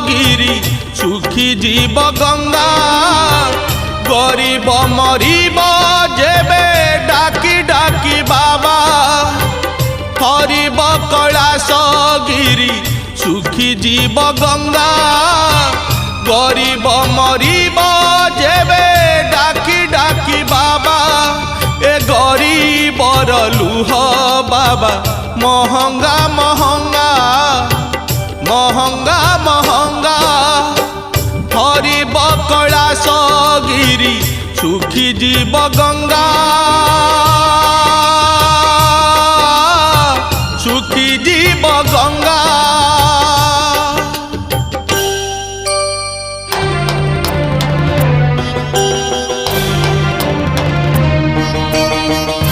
गिरी सुखी जीव गंगा गरीब मरीब जेबे डाकी डाकी बाबा थरिब कैलाश गिरी सुखी जीव गंगा गरीब मरीब जेबे डाकी डाकी बाबा ए गरीबर लुह बाबा महंगा महंगा महंगा महंगा हरिब कैलाश गिरी सुखी जीव गंगा।